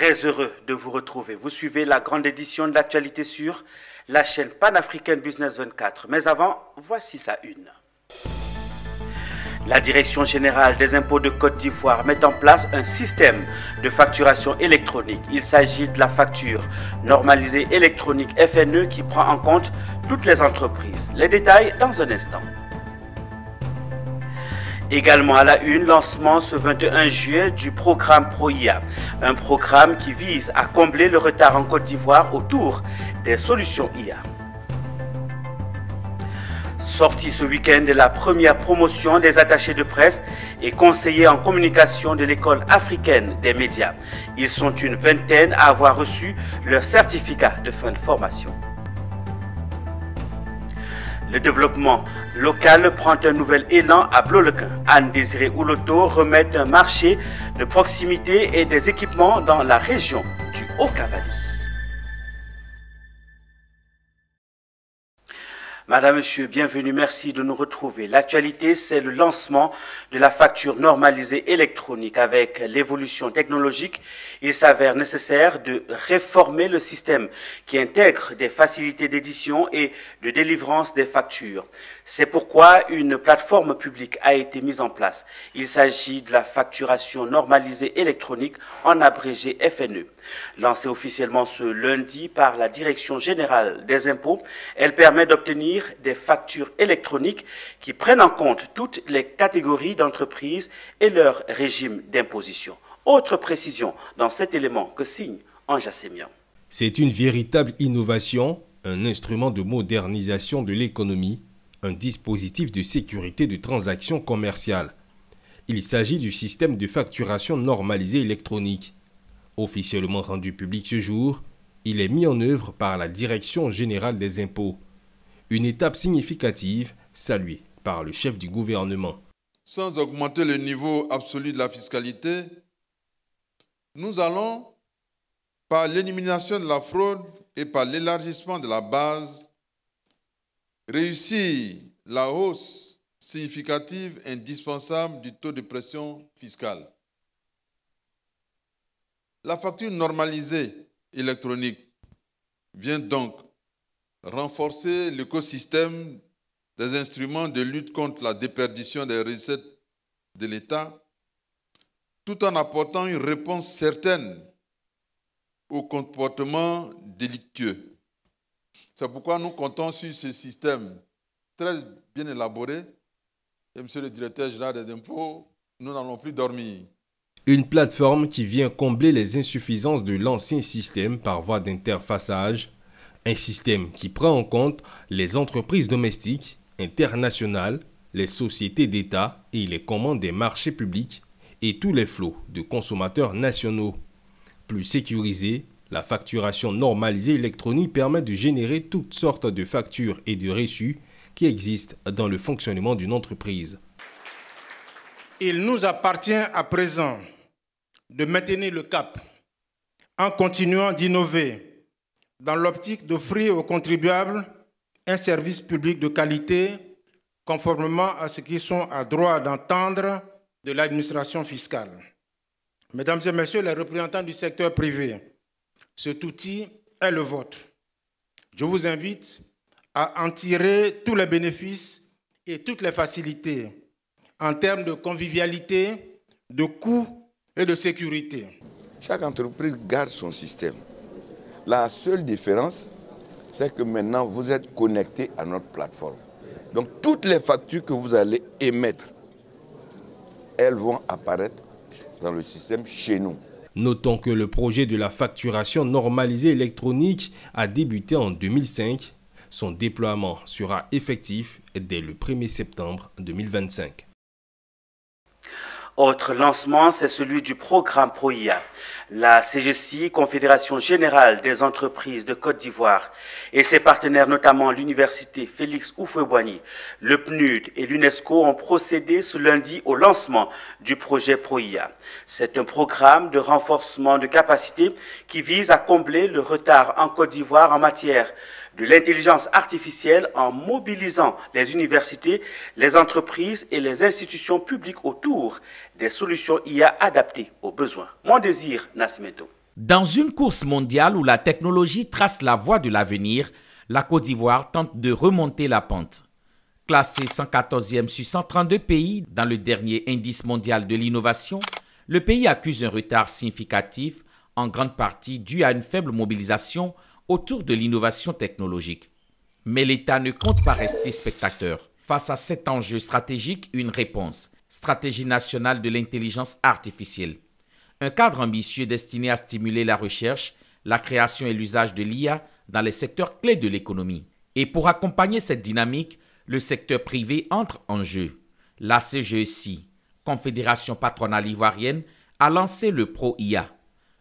Très heureux de vous retrouver. Vous suivez la grande édition de l'actualité sur la chaîne panafricaine Business 24. Mais avant, voici sa une. La Direction générale des impôts de Côte d'Ivoire met en place un système de facturation électronique. Il s'agit de la facture normalisée électronique FNE qui prend en compte toutes les entreprises. Les détails dans un instant. Également à la une, lancement ce 21 juillet du programme ProIA, un programme qui vise à combler le retard en Côte d'Ivoire autour des solutions IA. Sortie ce week-end de la première promotion des attachés de presse et conseillers en communication de l'école africaine des médias. Ils sont une vingtaine à avoir reçu leur certificat de fin de formation. Le développement local prend un nouvel élan à Bloloquin. Anne-Désirée Ouloto remet un marché de proximité et des équipements dans la région du Haut-Cavali. Madame, Monsieur, bienvenue, merci de nous retrouver. L'actualité, c'est le lancement de la facture normalisée électronique. Avec l'évolution technologique, il s'avère nécessaire de réformer le système qui intègre des facilités d'édition et de délivrance des factures. C'est pourquoi une plateforme publique a été mise en place. Il s'agit de la facturation normalisée électronique, en abrégé FNE. Lancée officiellement ce lundi par la Direction générale des impôts, elle permet d'obtenir des factures électroniques qui prennent en compte toutes les catégories d'entreprises et leur régime d'imposition. Autre précision dans cet élément que signe Anja Sémian. C'est une véritable innovation, un instrument de modernisation de l'économie, un dispositif de sécurité de transactions commerciales. Il s'agit du système de facturation normalisée électronique. Officiellement rendu public ce jour, il est mis en œuvre par la Direction générale des impôts. Une étape significative saluée par le chef du gouvernement. Sans augmenter le niveau absolu de la fiscalité, nous allons, par l'élimination de la fraude et par l'élargissement de la base, réussir la hausse significative indispensable du taux de pression fiscale. La facture normalisée électronique vient donc renforcer l'écosystème des instruments de lutte contre la déperdition des recettes de l'État, tout en apportant une réponse certaine au comportement délictueux. C'est pourquoi nous comptons sur ce système très bien élaboré. Et monsieur le directeur général des impôts, nous n'allons plus dormir. Une plateforme qui vient combler les insuffisances de l'ancien système par voie d'interfaçage. Un système qui prend en compte les entreprises domestiques, internationales, les sociétés d'État et les commandes des marchés publics et tous les flots de consommateurs nationaux. Plus sécurisé, la facturation normalisée électronique permet de générer toutes sortes de factures et de reçus qui existent dans le fonctionnement d'une entreprise. Il nous appartient à présent de maintenir le cap en continuant d'innover dans l'optique d'offrir aux contribuables un service public de qualité conformément à ce qu'ils sont à droit d'entendre de l'administration fiscale. Mesdames et messieurs les représentants du secteur privé, cet outil est le vôtre. Je vous invite à en tirer tous les bénéfices et toutes les facilités en termes de convivialité, de coûts et de sécurité. Chaque entreprise garde son système. La seule différence, c'est que maintenant, vous êtes connecté à notre plateforme. Donc, toutes les factures que vous allez émettre, elles vont apparaître dans le système chez nous. Notons que le projet de la facturation normalisée électronique a débuté en 2005. Son déploiement sera effectif dès le 1er septembre 2025. Autre lancement, c'est celui du programme ProIA. La CGC, Confédération générale des entreprises de Côte d'Ivoire, et ses partenaires, notamment l'Université Félix Houphouët-Boigny, le PNUD et l'UNESCO, ont procédé ce lundi au lancement du projet ProIA. C'est un programme de renforcement de capacité qui vise à combler le retard en Côte d'Ivoire en matière de l'intelligence artificielle en mobilisant les universités, les entreprises et les institutions publiques autour des solutions IA adaptées aux besoins. Mon désir, Nascimento. Dans une course mondiale où la technologie trace la voie de l'avenir, la Côte d'Ivoire tente de remonter la pente. Classé 114e sur 132 pays dans le dernier indice mondial de l'innovation, le pays accuse un retard significatif, en grande partie dû à une faible mobilisation autour de l'innovation technologique. Mais l'État ne compte pas rester spectateur. Face à cet enjeu stratégique, une réponse. Stratégie nationale de l'intelligence artificielle. Un cadre ambitieux destiné à stimuler la recherche, la création et l'usage de l'IA dans les secteurs clés de l'économie. Et pour accompagner cette dynamique, le secteur privé entre en jeu. La CGECI, Confédération patronale ivoirienne, a lancé le Pro-IA,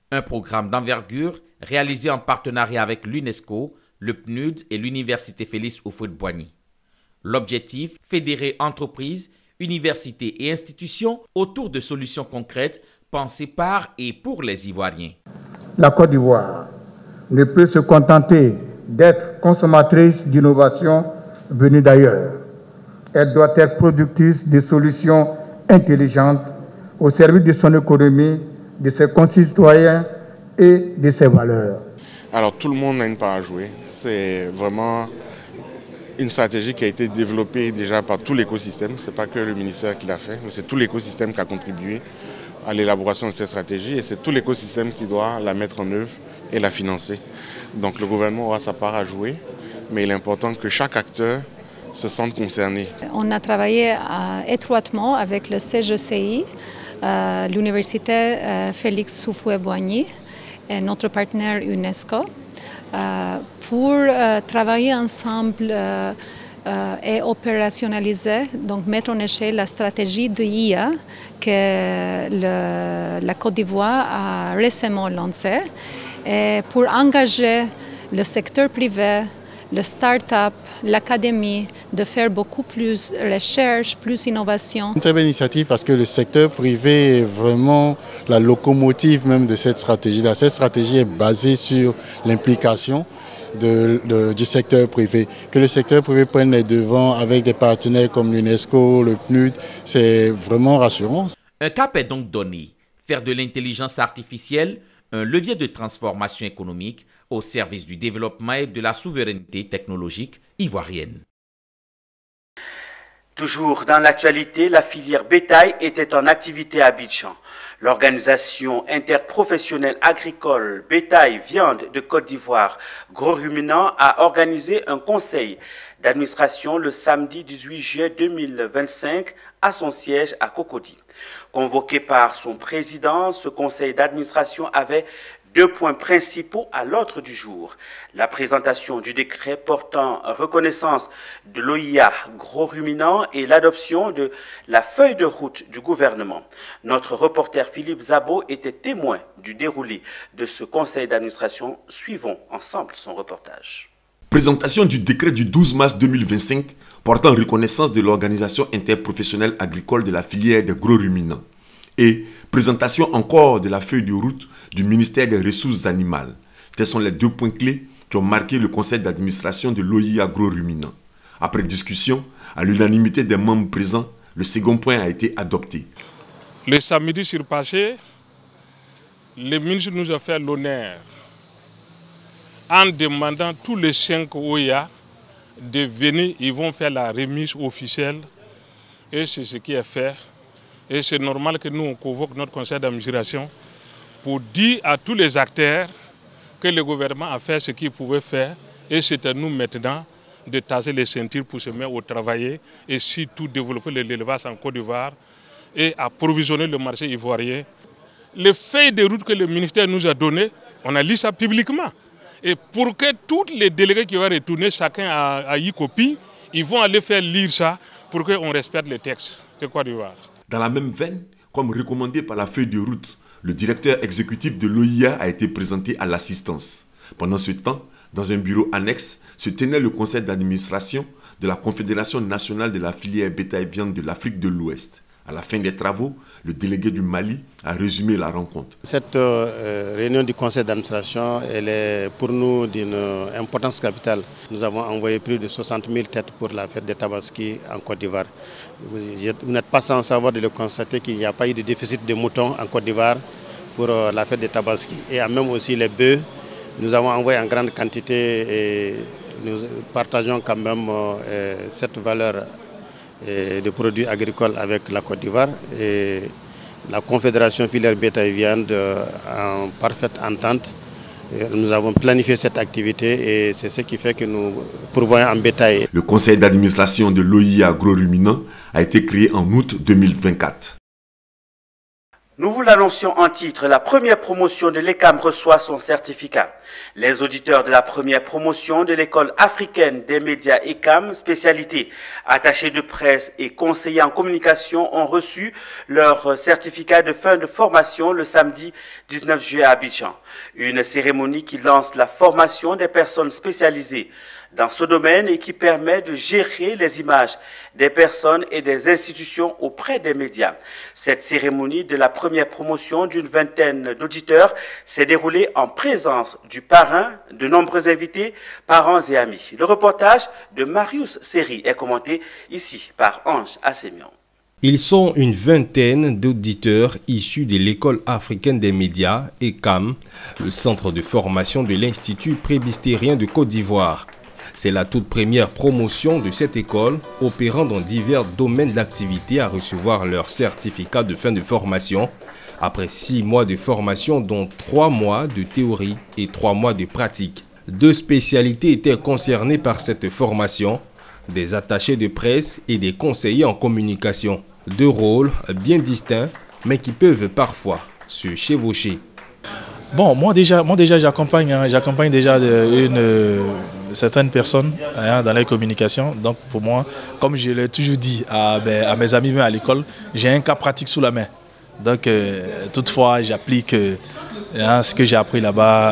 un programme d'envergure réalisé en partenariat avec l'UNESCO, le PNUD et l'Université Félix Houphouët-Boigny. L'objectif, fédérer entreprises, universités et institutions autour de solutions concrètes pensées par et pour les Ivoiriens. La Côte d'Ivoire ne peut se contenter d'être consommatrice d'innovation venues d'ailleurs. Elle doit être productrice de solutions intelligentes au service de son économie, de ses concitoyens et de ses valeurs. Alors tout le monde a une part à jouer. C'est vraiment une stratégie qui a été développée déjà par tout l'écosystème. Ce n'est pas que le ministère qui l'a fait, mais c'est tout l'écosystème qui a contribué à l'élaboration de cette stratégie et c'est tout l'écosystème qui doit la mettre en œuvre et la financer. Donc le gouvernement aura sa part à jouer, mais il est important que chaque acteur se sente concerné. On a travaillé étroitement avec le CGECI, l'Université Félix Houphouët-Boigny et notre partenaire UNESCO pour travailler ensemble et opérationnaliser, donc mettre en échelle la stratégie de IA que la Côte d'Ivoire a récemment lancée et pour engager le secteur privé, le start-up, l'académie, de faire beaucoup plus de recherche, plus d'innovation. Une très belle initiative parce que le secteur privé est vraiment la locomotive même de cette stratégie-là. Cette stratégie est basée sur l'implication du secteur privé. Que le secteur privé prenne les devants avec des partenaires comme l'UNESCO, le PNUD, c'est vraiment rassurant. Un cap est donc donné, faire de l'intelligence artificielle un levier de transformation économique au service du développement et de la souveraineté technologique ivoirienne. Toujours dans l'actualité, la filière bétail était en activité à Abidjan. L'organisation interprofessionnelle agricole bétail viande de Côte d'Ivoire Gros Ruminants a organisé un conseil d'administration le samedi 18 juillet 2025 à son siège à Cocody. Convoqué par son président, ce conseil d'administration avait deux points principaux à l'ordre du jour. La présentation du décret portant reconnaissance de l'OIA Gros Ruminants et l'adoption de la feuille de route du gouvernement. Notre reporter Philippe Zabo était témoin du déroulé de ce conseil d'administration. Suivons ensemble son reportage. Présentation du décret du 12 mars 2025 portant reconnaissance de l'organisation interprofessionnelle agricole de la filière des gros ruminants. Et présentation encore de la feuille de route du ministère des Ressources animales. Tels sont les deux points clés qui ont marqué le conseil d'administration de l'OIA Gros Ruminants. Après discussion, à l'unanimité des membres présents, le second point a été adopté. Le samedi surpassé, le ministre nous a fait l'honneur en demandant tous les 5 OIA de venir, ils vont faire la remise officielle et c'est ce qui est fait. Et c'est normal que nous on convoque notre conseil d'administration pour dire à tous les acteurs que le gouvernement a fait ce qu'il pouvait faire et c'est à nous maintenant de tasser les ceintures pour se mettre au travail et surtout développer l'élevage en Côte d'Ivoire et approvisionner le marché ivoirien. Les feuilles de route que le ministère nous a données, on a lu ça publiquement. Et pour que tous les délégués qui vont retourner, chacun a eu copie, ils vont aller faire lire ça pour qu'on respecte les textes de Côte d'Ivoire. Dans la même veine, comme recommandé par la feuille de route, le directeur exécutif de l'OIA a été présenté à l'assistance. Pendant ce temps, dans un bureau annexe, se tenait le conseil d'administration de la Confédération nationale de la filière bétail-viande de l'Afrique de l'Ouest. À la fin des travaux, le délégué du Mali a résumé la rencontre. Cette réunion du conseil d'administration, elle est pour nous d'une importance capitale. Nous avons envoyé plus de 60 000 têtes pour la fête des Tabaski en Côte d'Ivoire. Vous n'êtes pas sans savoir de le constater qu'il n'y a pas eu de déficit de moutons en Côte d'Ivoire pour la fête de Tabaski. Et même aussi les bœufs, nous avons envoyé en grande quantité et nous partageons quand même cette valeur de produits agricoles avec la Côte d'Ivoire. Et la Confédération filière bétail viande en parfaite entente. Nous avons planifié cette activité et c'est ce qui fait que nous pourvoyons en bétail. Le conseil d'administration de l'OIA Agro-Ruminant a été créé en août 2024. Nous vous l'annoncions en titre, la première promotion de l'ECAM reçoit son certificat. Les auditeurs de la première promotion de l'école africaine des médias ECAM, spécialité attachés de presse et conseillers en communication, ont reçu leur certificat de fin de formation le samedi 19 juillet à Abidjan. Une cérémonie qui lance la formation des personnes spécialisées dans ce domaine et qui permet de gérer les images des personnes et des institutions auprès des médias. Cette cérémonie de la première promotion d'une vingtaine d'auditeurs s'est déroulée en présence du parrain, de nombreux invités, parents et amis. Le reportage de Marius Seri est commenté ici par Ange Assémian. Ils sont une vingtaine d'auditeurs issus de l'École africaine des médias, ECAM, le centre de formation de l'Institut présbytérien de Côte d'Ivoire. C'est la toute première promotion de cette école, opérant dans divers domaines d'activité, à recevoir leur certificat de fin de formation, après 6 mois de formation, dont 3 mois de théorie et 3 mois de pratique. 2 spécialités étaient concernées par cette formation, des attachés de presse et des conseillers en communication. 2 rôles bien distincts, mais qui peuvent parfois se chevaucher. Bon, moi déjà j'accompagne déjà certaines personnes dans les communications. Donc pour moi, comme je l'ai toujours dit à mes amis même à l'école, j'ai un cas pratique sous la main. Donc toutefois, j'applique ce que j'ai appris là-bas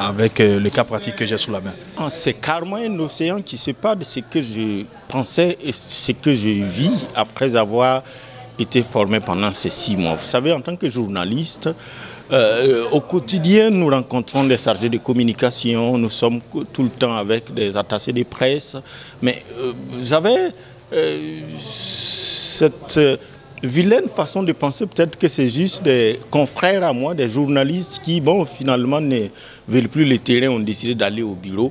avec le cas pratique que j'ai sous la main. C'est carrément un océan qui sépare de ce que je pensais et ce que je vis après avoir été formé pendant ces 6 mois. Vous savez, en tant que journaliste, au quotidien, nous rencontrons des chargés de communication, nous sommes tout le temps avec des attachés de presse. Mais j'avais cette vilaine façon de penser, peut-être que c'est juste des confrères à moi, des journalistes qui, bon, finalement, ne veulent plus le terrain, ont décidé d'aller au bureau.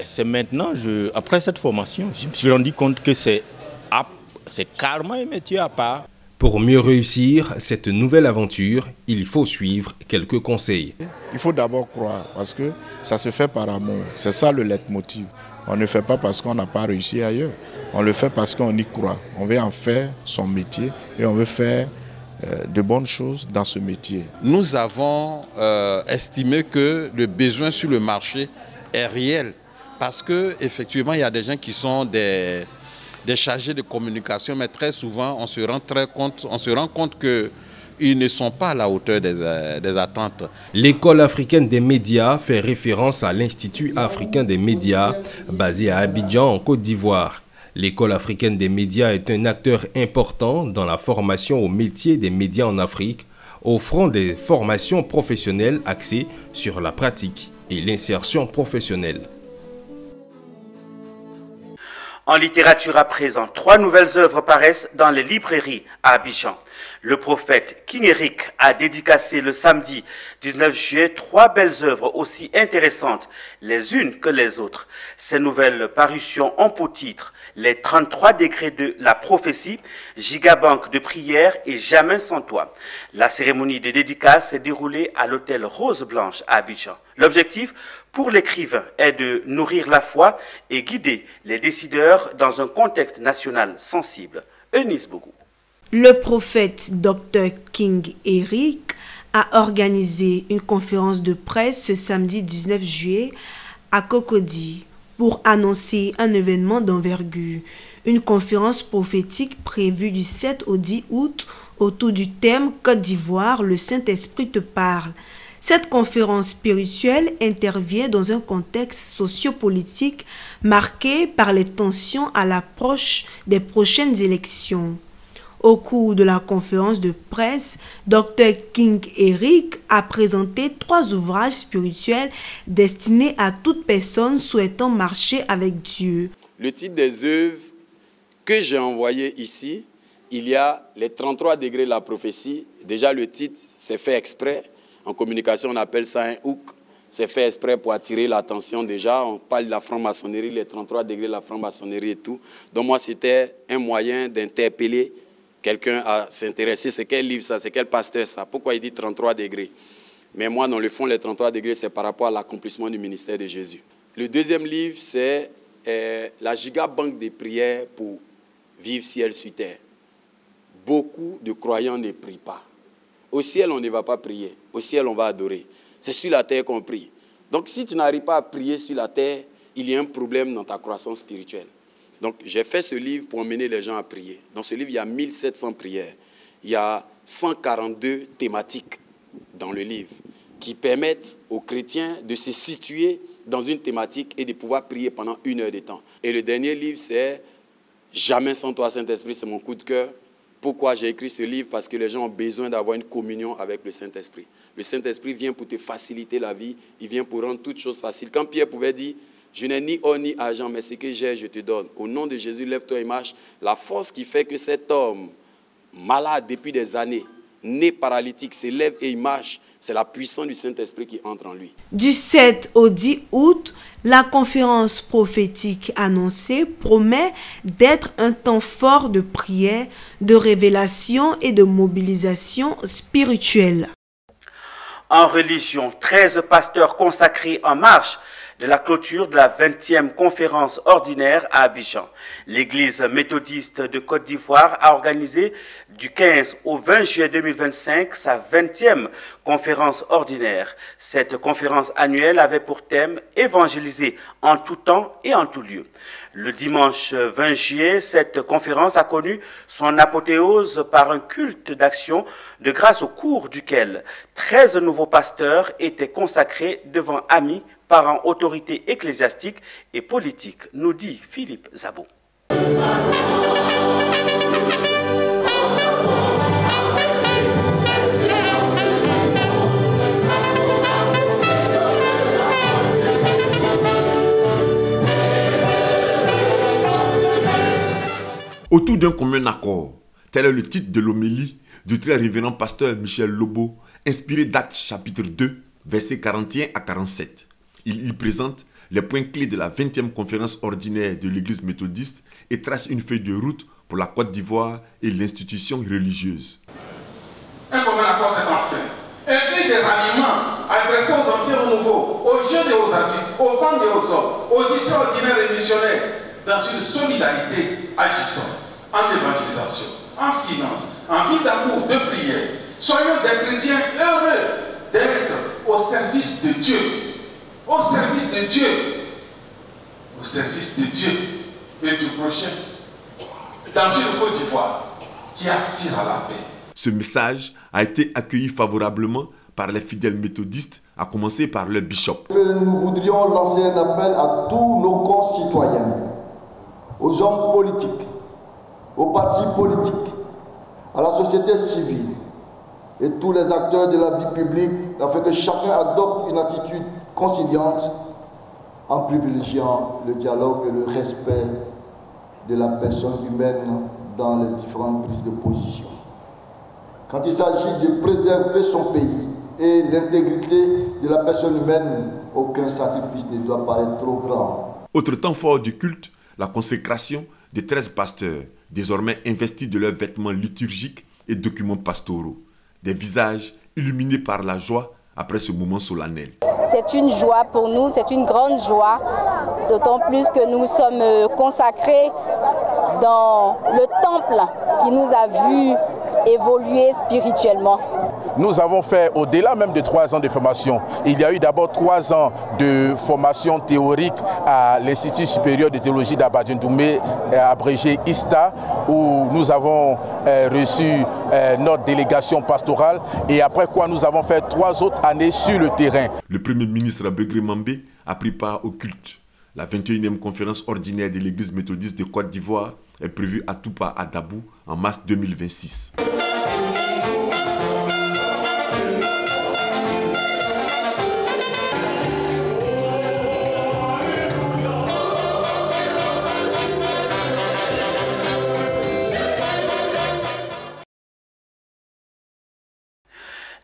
C'est maintenant, après cette formation, je me suis rendu compte que c'est carrément un métier à part. Pour mieux réussir cette nouvelle aventure, il faut suivre quelques conseils. Il faut d'abord croire, parce que ça se fait par amour. C'est ça le leitmotiv. On ne fait pas parce qu'on n'a pas réussi ailleurs. On le fait parce qu'on y croit. On veut en faire son métier et on veut faire de bonnes choses dans ce métier. Nous avons estimé que le besoin sur le marché est réel. Parce qu'effectivement, il y a des gens qui sont des chargés de communication, mais très souvent, on se rend compte qu'ils ne sont pas à la hauteur des attentes. L'école africaine des médias fait référence à l'Institut africain des médias, basé à Abidjan, en Côte d'Ivoire. L'école africaine des médias est un acteur important dans la formation au métier des médias en Afrique, offrant des formations professionnelles axées sur la pratique et l'insertion professionnelle. En littérature à présent, 3 nouvelles œuvres paraissent dans les librairies à Abidjan. Le prophète King Eric a dédicacé le samedi 19 juillet 3 belles œuvres aussi intéressantes les unes que les autres. Ces nouvelles parutions ont pour titre Les 33 degrés de la prophétie, Gigabanque de prière et Jamais sans toi. La cérémonie de dédicace s'est déroulée à l'hôtel Rose Blanche à Abidjan. L'objectif pour l'écrivain est de nourrir la foi et guider les décideurs dans un contexte national sensible. Eunice Bougou. Le prophète Dr King Eric a organisé une conférence de presse ce samedi 19 juillet à Cocody pour annoncer un événement d'envergure, une conférence prophétique prévue du 7 au 10 août autour du thème Côte d'Ivoire, le Saint-Esprit te parle. Cette conférence spirituelle intervient dans un contexte sociopolitique marqué par les tensions à l'approche des prochaines élections. Au cours de la conférence de presse, Dr King Eric a présenté 3 ouvrages spirituels destinés à toute personne souhaitant marcher avec Dieu. Le titre des œuvres que j'ai envoyé ici, il y a les 33 degrés de la prophétie. Déjà le titre, c'est fait exprès. En communication, on appelle ça un hook. C'est fait exprès pour attirer l'attention déjà. On parle de la franc-maçonnerie, les 33 degrés de la franc-maçonnerie et tout. Donc moi, c'était un moyen d'interpeller quelqu'un à s'intéresser. C'est quel livre ça? C'est quel pasteur ça? Pourquoi il dit 33 degrés? Mais moi, dans le fond, les 33 degrés, c'est par rapport à l'accomplissement du ministère de Jésus. Le deuxième livre, c'est la gigabanque des prières pour vivre ciel sur terre. Beaucoup de croyants ne prient pas. Au ciel, on ne va pas prier. Au ciel, on va adorer. C'est sur la terre qu'on prie. Donc, si tu n'arrives pas à prier sur la terre, il y a un problème dans ta croissance spirituelle. Donc, j'ai fait ce livre pour emmener les gens à prier. Dans ce livre, il y a 1700 prières. Il y a 142 thématiques dans le livre qui permettent aux chrétiens de se situer dans une thématique et de pouvoir prier pendant 1 heure de temps. Et le dernier livre, c'est « Jamais sans toi, Saint-Esprit », c'est mon coup de cœur. Pourquoi j'ai écrit ce livre? Parce que les gens ont besoin d'avoir une communion avec le Saint-Esprit. Le Saint-Esprit vient pour te faciliter la vie, il vient pour rendre toutes choses faciles. Quand Pierre pouvait dire « Je n'ai ni or ni argent, mais ce que j'ai, je te donne. Au nom de Jésus, lève-toi et marche », la force qui fait que cet homme, malade depuis des années, né paralytique, se lève et il marche, c'est la puissance du Saint-Esprit qui entre en lui. Du 7 au 10 août, la conférence prophétique annoncée promet d'être un temps fort de prière, de révélation et de mobilisation spirituelle. En religion, 13 pasteurs consacrés en marche de la clôture de la 20e conférence ordinaire à Abidjan. L'Église méthodiste de Côte d'Ivoire a organisé du 15 au 20 juillet 2025 sa 20e conférence ordinaire. Cette conférence annuelle avait pour thème « Évangéliser en tout temps et en tout lieu ». Le dimanche 20 juillet, cette conférence a connu son apothéose par un culte d'action de grâce au cours duquel 13 nouveaux pasteurs étaient consacrés devant amis, parents, autorités ecclésiastiques et politiques, nous dit Philippe Zabo. Autour d'un commun accord, tel est le titre de l'homélie du très révérend pasteur Michel Lobo, inspiré d'Actes chapitre 2, versets 41 à 47. Il y présente les points clés de la 20e conférence ordinaire de l'Église méthodiste et trace une feuille de route pour la Côte d'Ivoire et l'institution religieuse. Un commun accord s'est fait. Inclut des aliments adressés aux anciens et aux nouveaux, aux jeunes et aux adultes, aux femmes et aux hommes, aux districts ordinaires et missionnaires, dans une solidarité agissante, en évangélisation, en finance, en vie d'amour, de prière. Soyons des chrétiens heureux d'être au service de Dieu. Au service de Dieu. Au service de Dieu et du prochain. Dans une Côte d'Ivoire qui aspire à la paix. Ce message a été accueilli favorablement par les fidèles méthodistes, à commencer par le bishop. Nous voudrions lancer un appel à tous nos concitoyens, aux hommes politiques, aux partis politiques, à la société civile et tous les acteurs de la vie publique afin que chacun adopte une attitude conciliante en privilégiant le dialogue et le respect de la personne humaine dans les différentes prises de position. Quand il s'agit de préserver son pays et l'intégrité de la personne humaine, aucun sacrifice ne doit paraître trop grand. Autre temps fort du culte, la consécration de 13 pasteurs, désormais investis de leurs vêtements liturgiques et documents pastoraux. Des visages illuminés par la joie après ce moment solennel. C'est une joie pour nous, c'est une grande joie, d'autant plus que nous sommes consacrés dans le temple qui nous a vus évoluer spirituellement. Nous avons fait au-delà même de 3 ans de formation. Il y a eu d'abord 3 ans de formation théorique à l'Institut supérieur de théologie d'Abadjan-Doumé, abrégé ISTA, où nous avons reçu notre délégation pastorale et après quoi nous avons fait 3 autres années sur le terrain. Le Premier ministre Abegré Mambé a pris part au culte. La 21e conférence ordinaire de l'Église méthodiste de Côte d'Ivoire est prévue à Toupa à Dabou en mars 2026.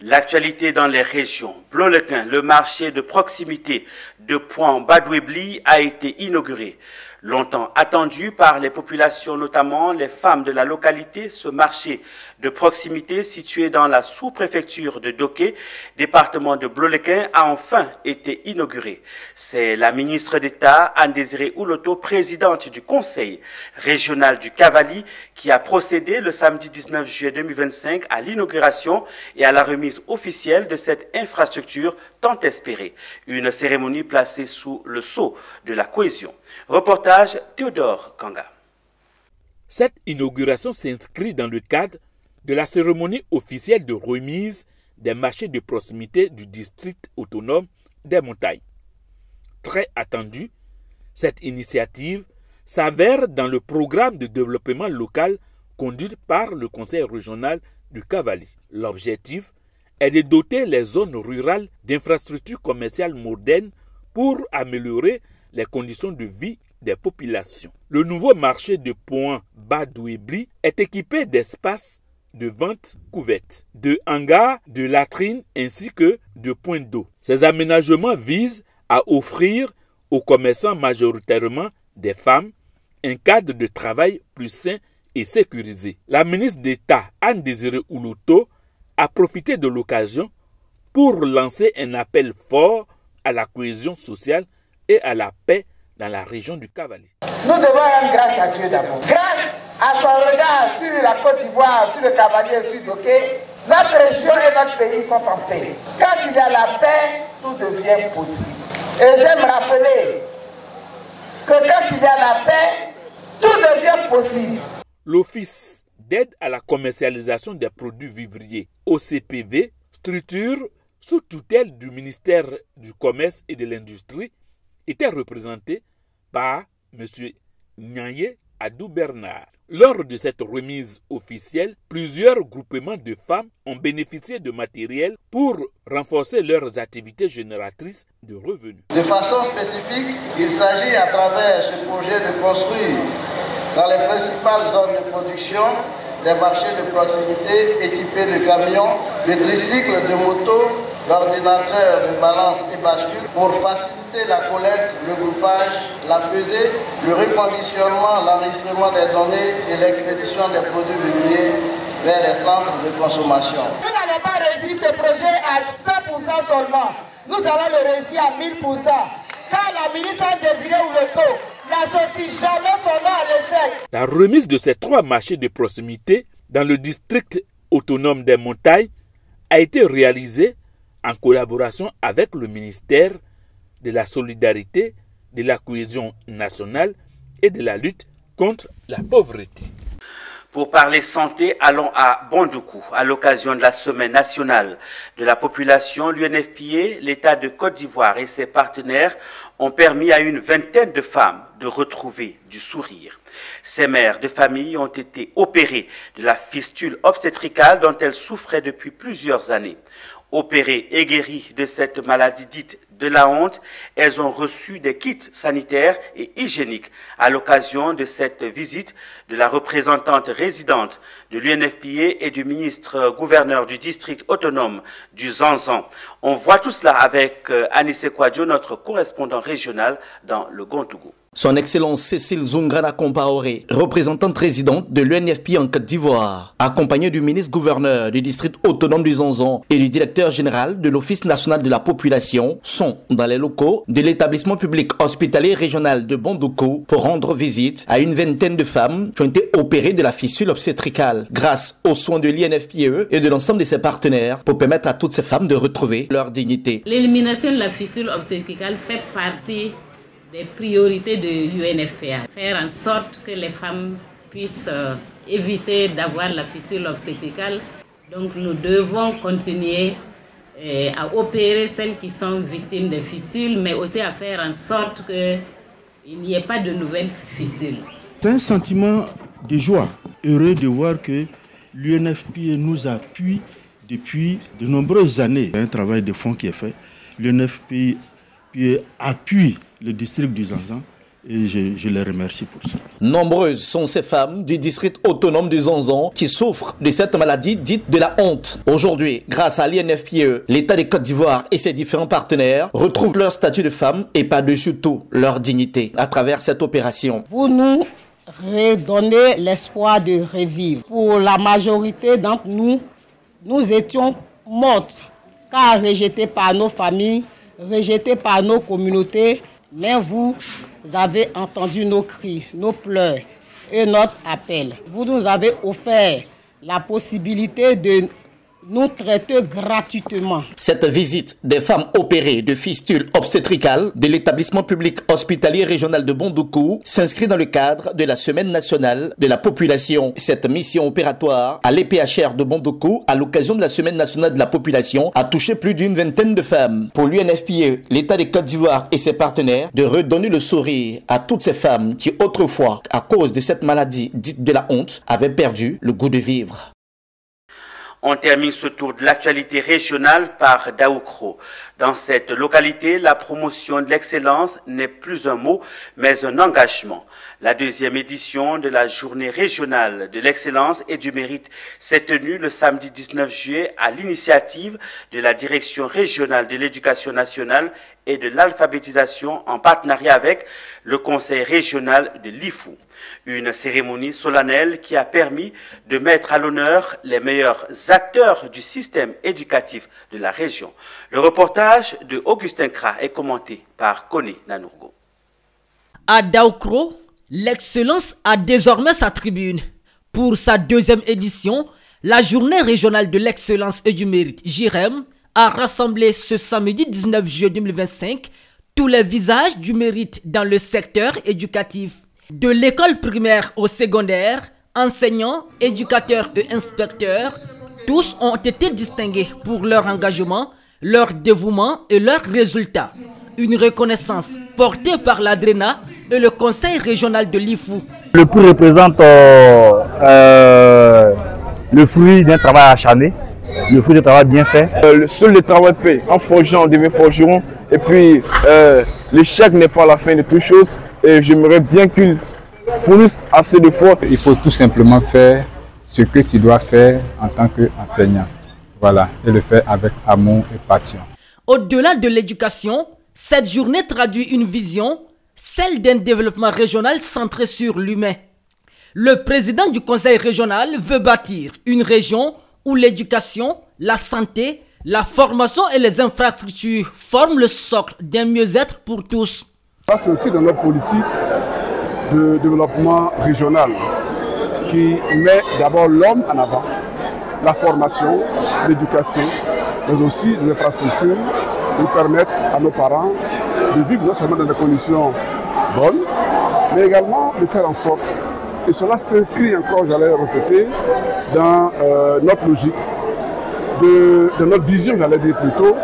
L'actualité dans les régions. Blolequin, le marché de proximité de Point-Badouébli a été inauguré. Longtemps attendu par les populations, notamment les femmes de la localité, ce marché de proximité situé dans la sous-préfecture de Doké, département de Blolequin, a enfin été inauguré. C'est la ministre d'État, Anne-Désirée Ouloto, présidente du conseil régional du Cavali, qui a procédé le samedi 19 juillet 2025 à l'inauguration et à la remise officielle de cette infrastructure tant espérée. Une cérémonie placée sous le sceau de la cohésion. Reportage Théodore Kanga. Cette inauguration s'inscrit dans le cadre de la cérémonie officielle de remise des marchés de proximité du district autonome des montagnes. Très attendue, cette initiative s'avère dans le programme de développement local conduit par le conseil régional du Cavali. L'objectif est de doter les zones rurales d'infrastructures commerciales modernes pour améliorer les conditions de vie des populations. Le nouveau marché de Point-Badouébli est équipé d'espaces de vente couvertes, de hangars, de latrines ainsi que de points d'eau. Ces aménagements visent à offrir aux commerçants, majoritairement des femmes, un cadre de travail plus sain et sécurisé. La ministre d'État, Anne-Désirée Ouloto, a profité de l'occasion pour lancer un appel fort à la cohésion sociale et à la paix dans la région du Cavali. Nous devons rendre grâce à Dieu d'abord. Grâce à son regard sur la Côte d'Ivoire, sur le Cavali et sur Doké, notre région et notre pays sont en paix. Quand il y a la paix, tout devient possible. Et j'aime rappeler que quand il y a la paix, tout devient possible. L'Office d'aide à la commercialisation des produits vivriers, OCPV, structure sous tutelle du ministère du Commerce et de l'Industrie, était représenté par M. Nyaye Adou Bernard. Lors de cette remise officielle, plusieurs groupements de femmes ont bénéficié de matériel pour renforcer leurs activités génératrices de revenus. De façon spécifique, il s'agit à travers ce projet de construire dans les principales zones de production des marchés de proximité équipés de camions, de tricycles, de motos, d'ordinateurs de balance et bascule pour faciliter la collecte, le groupage, la pesée, le reconditionnement, l'enregistrement des données et l'expédition des produits vivriers vers les centres de consommation. Nous n'allons pas réussir ce projet à 100% seulement. Nous allons le réussir à 1000%. Car la ministre Anne-Désirée Ouloto n'associe jamais son nom à l'échec. La remise de ces 3 marchés de proximité dans le district autonome des montagnes a été réalisée en collaboration avec le ministère de la Solidarité, de la Cohésion nationale et de la lutte contre la pauvreté. Pour parler santé, allons à Bondoukou. À l'occasion de la Semaine nationale de la population, l'UNFPA, l'État de Côte d'Ivoire et ses partenaires ont permis à une vingtaine de femmes de retrouver du sourire. Ces mères de famille ont été opérées de la fistule obstétricale dont elles souffraient depuis plusieurs années. Opérées et guéries de cette maladie dite de la honte, elles ont reçu des kits sanitaires et hygiéniques à l'occasion de cette visite de la représentante résidente de l'UNFPA et du ministre gouverneur du district autonome du Zanzan. On voit tout cela avec Anissé Kouadio, notre correspondant régional dans le Gondougou. Son Excellence Cécile Zoungrana Compaoré, représentante résidente de l'UNFPA en Côte d'Ivoire, accompagnée du ministre-gouverneur du district autonome du Zanzan et du directeur général de l'Office national de la population, sont dans les locaux de l'établissement public hospitalier régional de Bondoukou pour rendre visite à une vingtaine de femmes qui ont été opérées de la fistule obstétricale grâce aux soins de l'UNFPA et de l'ensemble de ses partenaires pour permettre à toutes ces femmes de retrouver leur dignité. L'élimination de la fistule obstétricale fait partie des priorités de l'UNFPA. Faire en sorte que les femmes puissent éviter d'avoir la fistule obstétricale. Donc nous devons continuer à opérer celles qui sont victimes de fistules, mais aussi à faire en sorte qu'il n'y ait pas de nouvelles fistules. C'est un sentiment de joie, heureux de voir que l'UNFPA nous appuie depuis de nombreuses années. Il y a un travail de fond qui est fait. L'UNFPA appuie le district du Zanzan et je les remercie pour ça. Nombreuses sont ces femmes du district autonome du Zonzon qui souffrent de cette maladie dite de la honte. Aujourd'hui, grâce à l'INFPE, l'État de Côte d'Ivoire et ses différents partenaires retrouvent leur statut de femme et par-dessus tout leur dignité à travers cette opération. Vous nous redonnez l'espoir de revivre. Pour la majorité d'entre nous, nous étions mortes car rejetées par nos familles, rejetées par nos communautés, mais vous avez entendu nos cris, nos pleurs et notre appel. Vous nous avez offert la possibilité de nous traiter gratuitement. Cette visite des femmes opérées de fistules obstétricales de l'établissement public hospitalier régional de Bondoukou s'inscrit dans le cadre de la Semaine nationale de la population. Cette mission opératoire à l'EPHR de Bondoukou, à l'occasion de la Semaine nationale de la population, a touché plus d'une vingtaine de femmes. Pour l'UNFPE, l'État de Côte d'Ivoire et ses partenaires, de redonner le sourire à toutes ces femmes qui autrefois, à cause de cette maladie dite de la honte, avaient perdu le goût de vivre. On termine ce tour de l'actualité régionale par Daoukro. Dans cette localité, la promotion de l'excellence n'est plus un mot, mais un engagement. La deuxième édition de la journée régionale de l'excellence et du mérite s'est tenue le samedi 19 juillet à l'initiative de la Direction régionale de l'éducation nationale et de l'alphabétisation en partenariat avec le Conseil régional de l'IFU. Une cérémonie solennelle qui a permis de mettre à l'honneur les meilleurs acteurs du système éducatif de la région. Le reportage de Augustin Kra est commenté par Kone Nanourgo. À Daoukro, l'excellence a désormais sa tribune. Pour sa deuxième édition, la journée régionale de l'excellence et du mérite, JIREM, a rassemblé ce samedi 19 juillet 2025 tous les visages du mérite dans le secteur éducatif. De l'école primaire au secondaire, enseignants, éducateurs et inspecteurs, tous ont été distingués pour leur engagement, leur dévouement et leurs résultats. Une reconnaissance portée par l'ADRENA et le Conseil régional de l'IFU. Le prix représente le fruit d'un travail acharné, le fruit d'un travail bien fait. Seul le travail paie. En forgeant, on devient forgeron. Et puis, l'échec n'est pas la fin de toute chose. Et j'aimerais bien qu'ils fournissent assez d'efforts. Il faut tout simplement faire ce que tu dois faire en tant qu'enseignant. Voilà, et le faire avec amour et passion. Au-delà de l'éducation, cette journée traduit une vision, celle d'un développement régional centré sur l'humain. Le président du conseil régional veut bâtir une région où l'éducation, la santé, la formation et les infrastructures forment le socle d'un mieux-être pour tous. Ça s'inscrit dans notre politique de développement régional qui met d'abord l'homme en avant, la formation, l'éducation, mais aussi les infrastructures qui permettent à nos parents de vivre non seulement dans des conditions bonnes, mais également de faire en sorte, et cela s'inscrit encore, j'allais le répéter, dans notre logique, de notre vision, j'allais dire plutôt,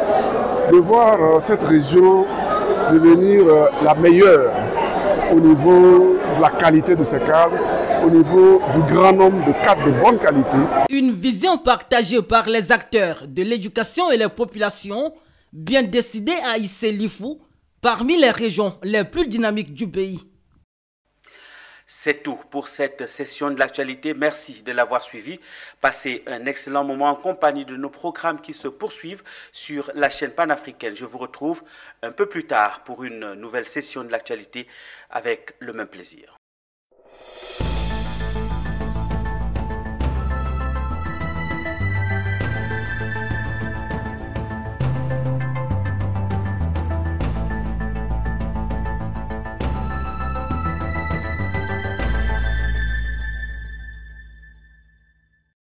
de voir cette région devenir la meilleure au niveau de la qualité de ses cadres, au niveau du grand nombre de cadres de bonne qualité. Une vision partagée par les acteurs de l'éducation et les populations, bien décidés à hisser l'IFU parmi les régions les plus dynamiques du pays. C'est tout pour cette session de l'actualité. Merci de l'avoir suivi. Passez un excellent moment en compagnie de nos programmes qui se poursuivent sur la chaîne panafricaine. Je vous retrouve un peu plus tard pour une nouvelle session de l'actualité avec le même plaisir.